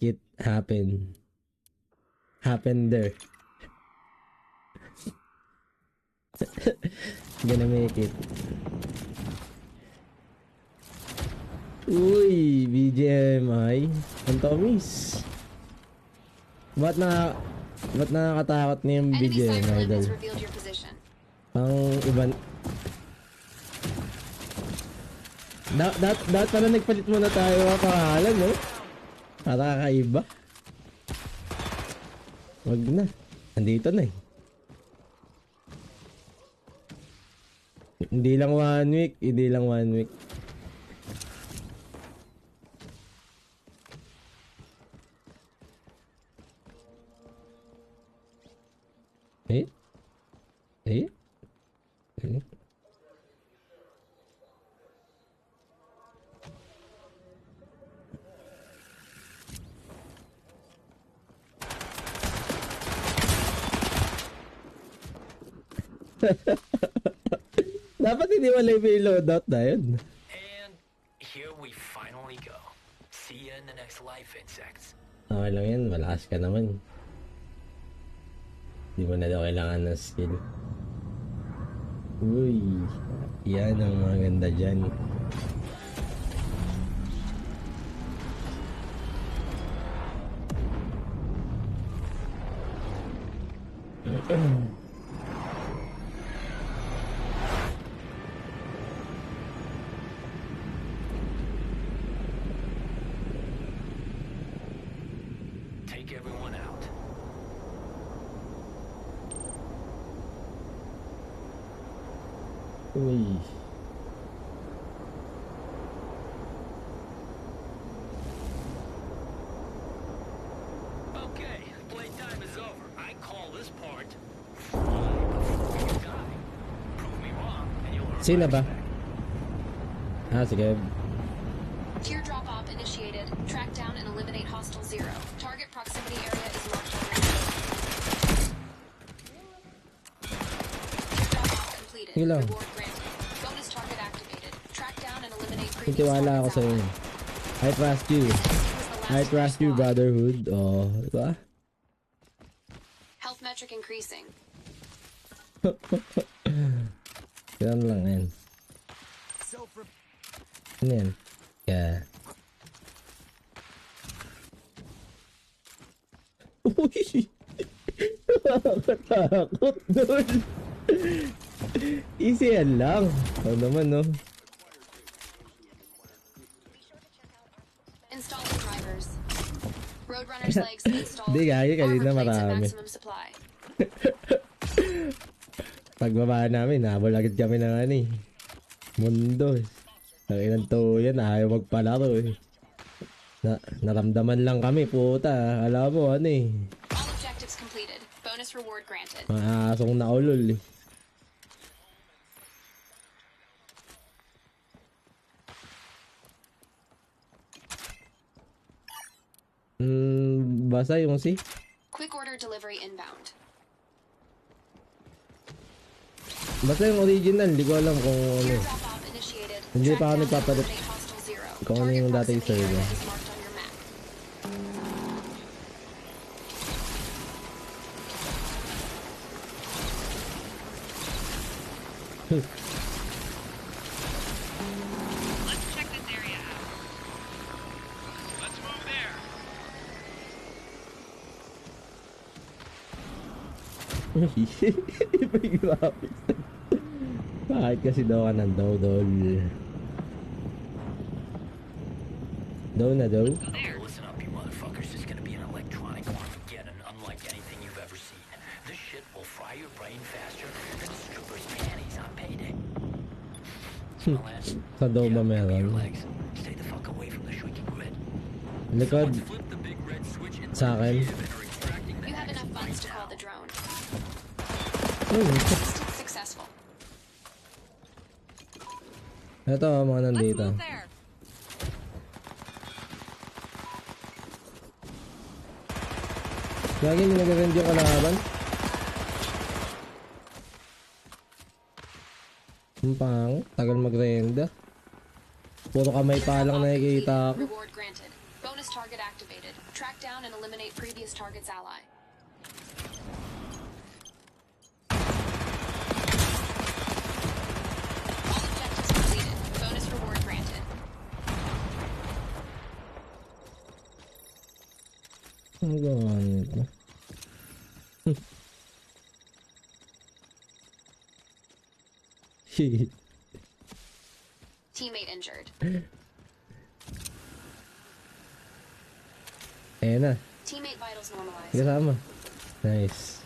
it happen. Happen there. Gonna make it. Uy, BGMI. Antomis. Ba't nakakatakot na yung BGMI dal? Ang iba. Dapat pala nagpalit muna tayo mga pangalan, no? Para kakaiba. Wag na. Andito na eh. Hindi lang 1 week. Hindi lang 1 week. Eh? Eh? Eh? Dapat hindi wala yung loadout na yun. And here we finally go. See you in the next life, insects. Okay lang yan, malakas ka naman. Hindi mo na daw kailangan ng skill. Uy, yan ang mga ganda dyan. Take everyone out. Uy. Okay, playtime is over. I call this part fly before you die. Prove me wrong, and you'll earn Sino my ba? respect. Sige. Teardrop op initiated. Track down and eliminate hostile zero. Target proximity area is marked on your map. Teardrop op completed. Sige lang. Reward granted. Bonus target activated. Track down and eliminate previous Nagtiwala ako targets sa inyo. outlined. I trust you. Was the I last trust you, squad. brotherhood. Oh, diba? Health metric increasing. Ganun lang yan. Ano yan? Yeah. Uy! Nakakatakot doon. Easy yan lang. Ano naman, no? Installing drivers. Roadrunner's legs installed. Di, gaya, kanina Armor plates at marami. maximum supply. Pagbaba namin, nabol agad kami ng ano eh. Mundo eh. Ang ilang to yan, ayaw magpalaro eh. Naramdaman lang kami, puta. Alam mo, ano eh. All objectives completed. Bonus reward granted. Mga asong naulol eh. Basa yung si. Quick order delivery inbound. Basta yung original, hindi ko alam kung ano. Teardrop op initiated. Hindi Track pa ako down and nagpapalit eliminate hostile zero. kung ano Target yung dating proximity server. area is marked on your map. Let's check this area out. Let's move there. Iba yung graphics. Bakit kasi daw ka ng dodol? Daw na daw? Go there. Listen up, you motherfuckers. This is gonna be an electronic Armageddon unlike anything you've ever seen. This shit will fry your brain faster than a stripper's panties on payday. Smell that? Sa daw ba Cover your meron? legs. Stay the fuck away from the shrieking grid. Likod Someone's flipped the big red switch in sa akin. and are extracting the You have hex enough funds right to call now. the drone. Successful. Ito mga Let's nandito. move there. Lagi hindi nag-rend yung kalaban. Ang pang, tagal mag-renda. Puro kamay pa lang nakikita ako. Reward granted. Bonus target activated. Track down and eliminate previous target's ally. All objectives completed. Bonus reward granted. Ang ganito. Teammate injured. Ayan na. Teammate vitals normalized. Kasama. Nice.